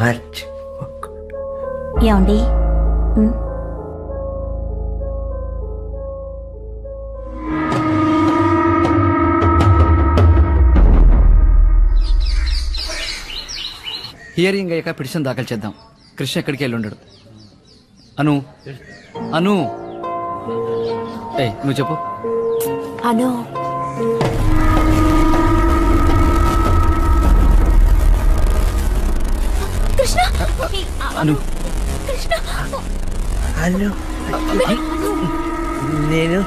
మర్చి ఏమండి హియరింగ్ అయ్యాక పిటిషన్ దాఖలు చేద్దాం. కృష్ణ ఎక్కడికి వెళ్ళి ఉండడు. అను అను నువ్వు చెప్పు. అను కృష్ణ అను కృష్ణ హలో నేను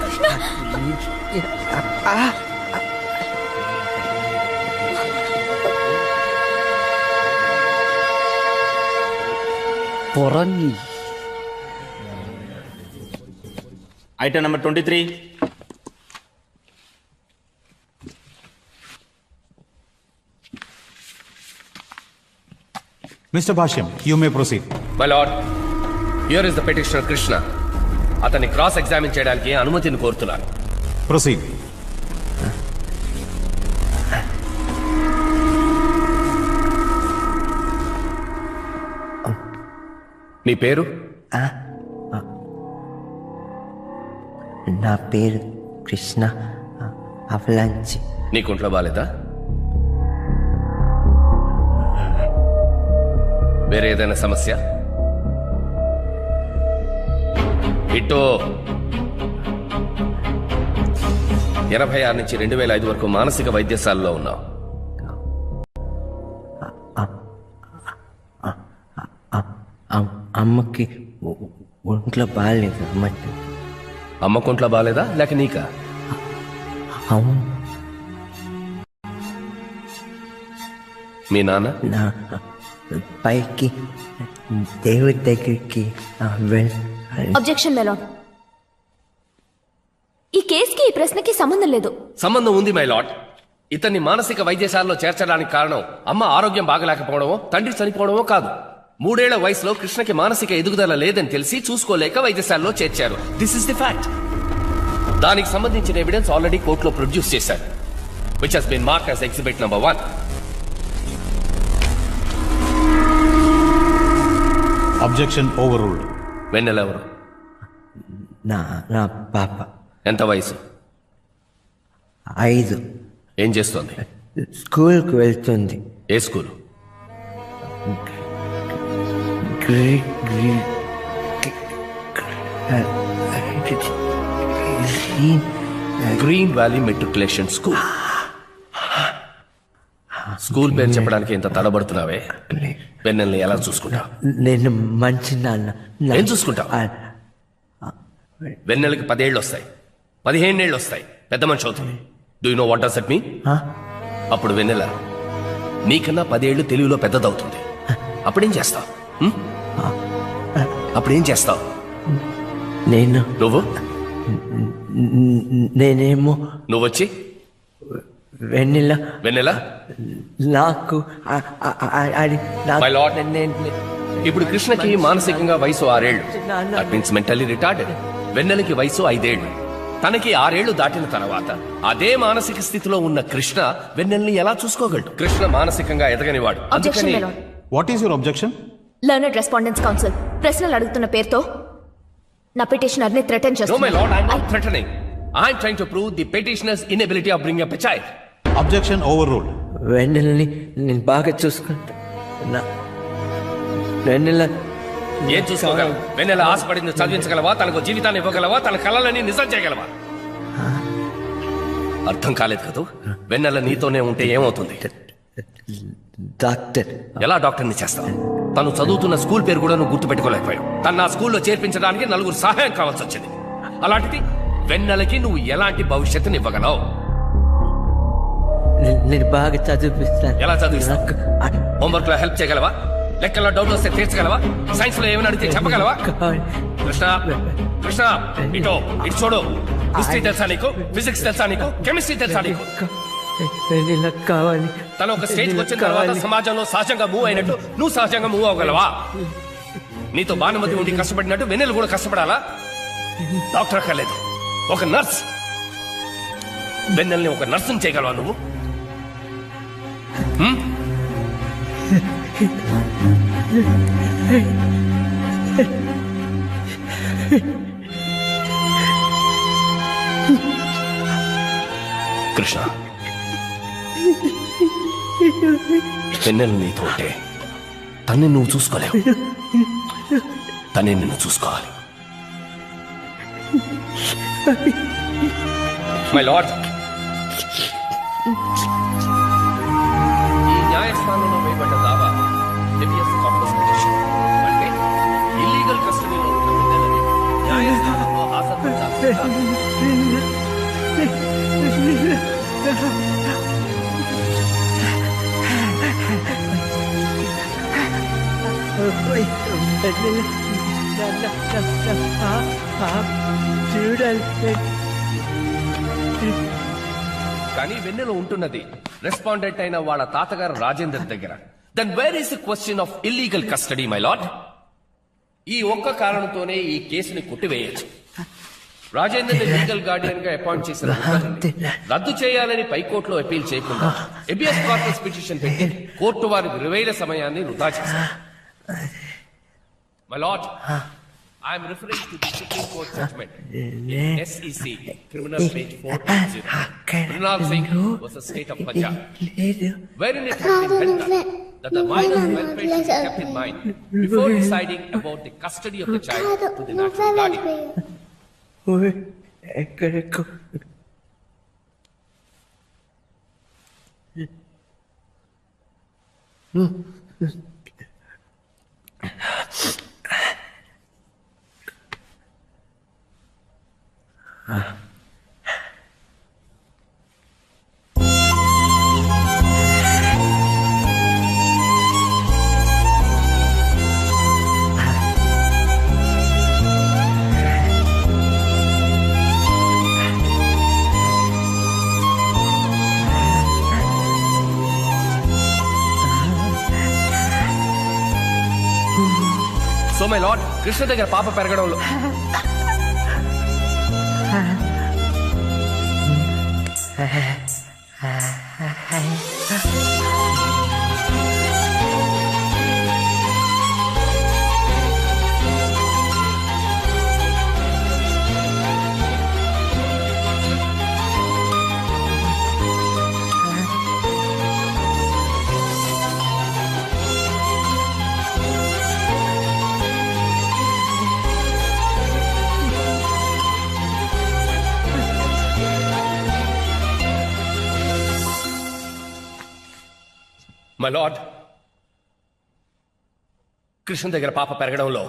పొరని Item number 23. Mr. Bhashyam, you may proceed. My lord, here is the petitioner Krishna. అతన్ని క్రాస్ ఎగ్జామిన్ చేయడానికి అనుమతిని కోరుతున్నాను. Proceed. నీ పేరు? నా పేరు కృష్ణ అవలాంచి. నీకు ఒంట్లో బాలేదా? వేరే ఏదైనా సమస్య? ఇటో 86 నుంచి 2005 వరకు మానసిక వైద్యశాలలో ఉన్నావు. అమ్మకి ఒంట్లో బాగాలేదు. అమ్మకు ఒంట్లో బాలేదా లేక నీకా? అవును. మీ నాన్న? నా పైకి దేవుడి దగ్గరికి అబ్జెక్షన్ మెలాన్. ఈ కేసుకి ఈ ప్రశ్నకి సంబంధం లేదు. సంబంధం ఉంది మై లార్డ్. ఇతన్ని మానసిక వైద్యశాలలో చేర్చడానికి కారణం అమ్మ ఆరోగ్యం బాగలేకపోవడమో తండ్రి చనిపోవడమో కాదు. 3 ఏళ్ల వయసులో కృష్ణకి మానసిక ఎదుగుదల లేదని తెలిసి చూసుకోలేక వైద్యశాలలో చేర్చారు. This is the fact. దానికి సంబంధించిన ఎవిడెన్స్ ఆల్రెడీ కోర్టులో ప్రొడ్యూస్ చేశారు, which has been marked as exhibit number 1. Objection overruled. Vennela ఎవరు? నా పాప. ఎంత వయసు? 5. ఏం చేస్తోంది? స్కూల్కి వెళ్తుంది. ఏ school? Green valley matriculation school. School పేరు చెప్పడానికి ఎంత తడబడుతున్నావే? వెన్నెల్ని ఎలా చూసుకుంటావు? నేను మంచి నాన్న. ఏం చూసుకుంటావు? వెన్నెలకి 10 ఏళ్ళు వస్తాయి, 15 ఏళ్ళు వస్తాయి, పెద్ద మనిషి అవుతుంది. Do you know what does it mean? అప్పుడు వెన్నెల నీకన్నా 10 ఏళ్ళు తెలుగులో పెద్దదవుతుంది. అప్పుడేం చేస్తావు? అప్పుడేం చేస్తావు? నేనేమో నువ్వొచ్చి వెన్నెల నాకు మై లార్డ్, ఇప్పుడు కృష్ణకి మానసికంగా వయసు 6 ఏళ్ళు. That means mentally retarded. వెన్నెలకి వయసు 5 ఏళ్ళు. తనకి 6 ఏళ్లు దాటిన తర్వాత అదే మానసిక స్థితిలో ఉన్న కృష్ణ వెన్నెల్ని ఎలా చూసుకోగలడు? కృష్ణ మానసికంగా ఎదగనివాడు. అందుకని What is your objection? Learned respondents council ప్రశ్నలు అడుగుతున్న పేరుతో నా పిటిషనర్ ని థ్రెటన్ No, my చేస్తున్నారు. lord, I'm not threatening. I'm trying to prove the petitioner's inability of bringing up a child. Objection overruled. వెన్నెలని నేను బాగా చూసుకుంటా. వెన్నెల ఏం చూసుకోగలవు? వెన్నెల ఆశపడింది చదివించగలవా? తనకు జీవితాన్ని ఇవ్వగలవా? తన కళలని నిజం చేయగలవా? అర్థం కాలేదు కదూ. వెన్నెల నీతోనే ఉంటే ఏమవుతుంది? డాక్టర్. ఎలా డాక్టర్ని చేస్తావు? తను చదువుతున్న స్కూల్ పేరు కూడా నువ్వు గుర్తుపెట్టుకోలేకపోయావు. తను ఆ స్కూల్లో చేర్పించడానికి 4 సహాయం కావాల్సి వచ్చింది. అలాంటిది వెన్నెలకి నువ్వు ఎలాంటి భవిష్యత్తుని ఇవ్వగలవు? నేను బాగా చదివిస్తాను. ఎలా చదివిస్తావు? హోంవర్క్ లో హెల్ప్ చేయగలవా? లెక్కల్లో డౌట్ వస్తే తీర్చగలవా? సైన్స్ లో ఏమైనా అడిగితే చెప్పగలవా? కృష్ణ కృష్ణ ఇటో ఇటు చూడు. హిస్టరీ తెలుసా నీకు? ఫిజిక్స్ తెలుసా నీకు? కెమిస్ట్రీ తెలుసా నీకు? కావాలి. తను ఒక స్టేజ్కి వచ్చిన తర్వాత సమాజంలో సహజంగా మూవ్ అయినట్టు నువ్వు సహజంగా మూవ్ అవ్వగలవా? నీతో భానుమతి ఉండి కష్టపడినట్టు వెన్నెలు కూడా కష్టపడాలా? డాక్టర్ అక్కర్లేదు, ఒక నర్స్. వెన్నెల్ని ఒక నర్సుని చేయగలవా నువ్వు? కృష్ణ, వెన్నెల నీతో ఉంటే తన్ని నువ్వు చూసుకోలేవు, తనే నిన్ను చూసుకోవాలి. మై లార్డ్, ఈ న్యాయస్థానంలో వేయబడ్డ దావా హెబియస్ కార్పస్ పిటిషన్. అంటే ఇల్లీగల్ కస్టడీలో ఉన్న పిల్లలని న్యాయస్థానంలో హాజరుపరచాల్సిందిగా. చూడాలి. కానీ వెన్నెల ఉంటున్నది రెస్పాండెంట్ అయిన వాళ్ళ తాతగారు రాజేందర్ దగ్గర. Then where is the question of illegal custody, my lord? ఈ ఒక్క కారణంతోనే ఈ కేసుని కొట్టివేయచ్చు. రాజేందర్ లీగల్ గార్డియన్ గా అపాయింట్ చేసిన ఉత్తర్వుల్ని రద్దు చేయాలని పైకోర్టులో అపీల్ చేయకుండా హెబియస్ కార్పస్ పిటిషన్ పెట్టి కోర్టు వారి విలువైన సమయాన్ని వృధా చేశారు. My lord, I am referring to the Supreme Court judgment in SEC Criminal Page 4.0. Mrinal Singh was the state of Punjab, wherein it has been held that the minor's welfare should be kept in mind before deciding about the custody of the child to the natural guardian. ఎక్కడికో so my lord, Krishna దగ్గర పాప పెరగడంలో my lord, Krishna దగ్గర పాప పెరగడంలో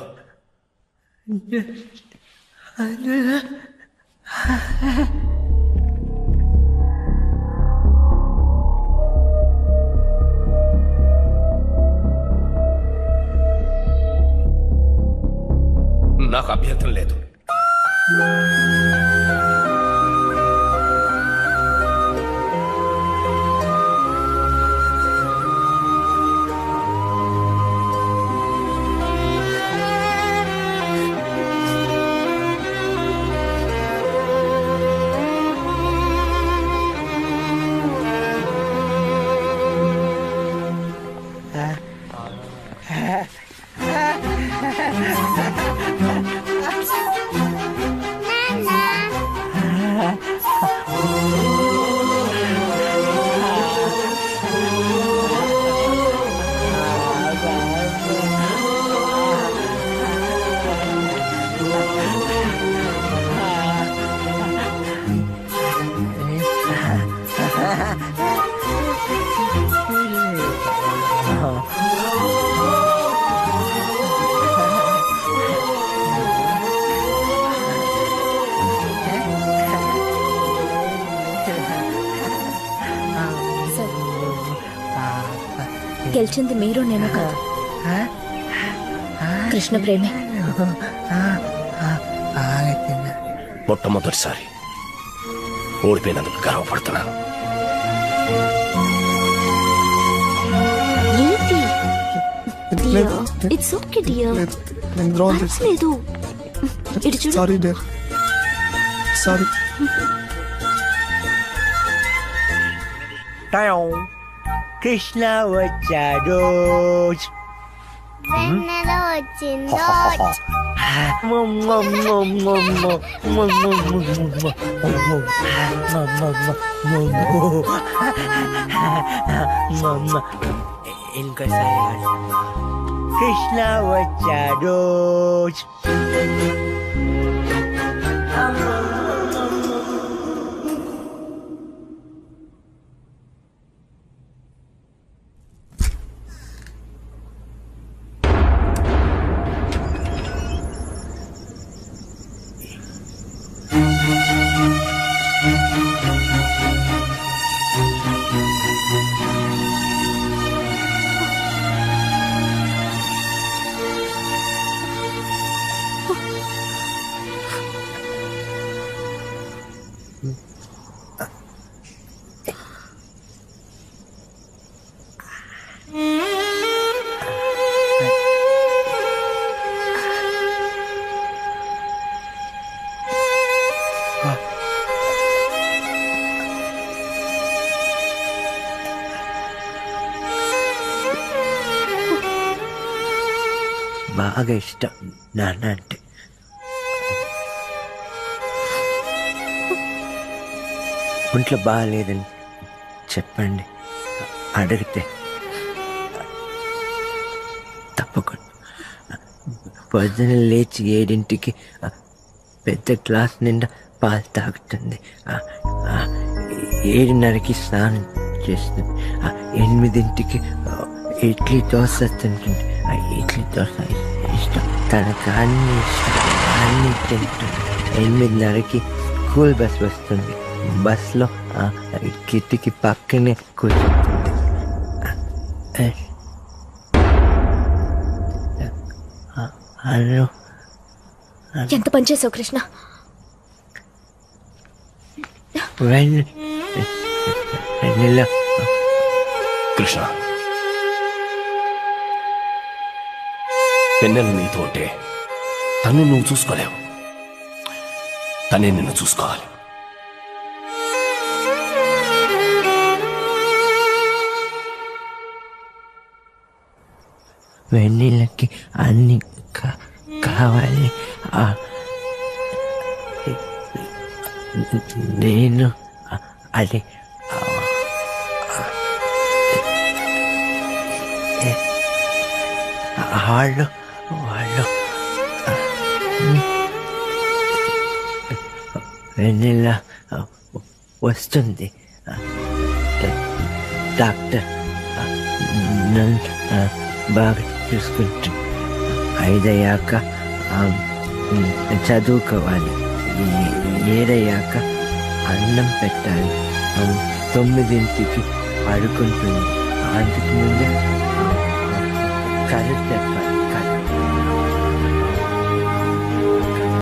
నాకు అభ్యంతరం లేదు. గెలిచింది మీరు నేను కాదు, కృష్ణ ప్రేమే. మొట్టమొదటిసారి ఓడిపోయినందుకు గర్వపడుతున్నాను. ఇట్స్ ఓకే డియర్, లేదు ఇటు చూడు. Sorry dear, sorry. కృష్ణ వచ్చాడు. వెన్నెల వచ్చిందో. ఇంకోసారి కృష్ణ వచ్చాడు. బాగా ఇష్టం నాన్న అంటే. ఒంట్లో బాగాలేదని చెప్పండి, అడిగితే తప్పకుండా. పొద్దున లేచి 7ంటికి పెద్ద గ్లాస్ నిండా పాలు తాగుతుంది. 7:30కి స్నానం చేస్తుంది. 8ంటికి ఇడ్లీ దోశ తింటుంది. ఇడ్లీ దోశ ఇష్టం, తనకు అన్ని ఇష్టం, అన్ని తింటుంది. 8:30కి స్కూల్ బస్ వస్తుంది. బస్లో కిటికీ పక్కనే కూర్చుంటుంది. ఎంత పని చేసావు కృష్ణ. వెన్నెల కృష్ణ, వెన్నెల నీతో ఉంటే తను నువ్వు చూసుకోలేవు, తనే నిన్ను చూసుకోవాలి. వెన్నెలకి అన్ని కావాలి. నేను అది వాళ్ళు వెన్నెల వస్తుంది. డాక్టర్ నన్ను బాగా చూసుకుంటుంది. 5 అయ్యాక చదువుకోవాలి. 7 అయ్యాక అన్నం పెట్టాలి. 9ంటికి పడుకుంటుంది. అంతకు ముందే కళ్ళు తెప్పాలి.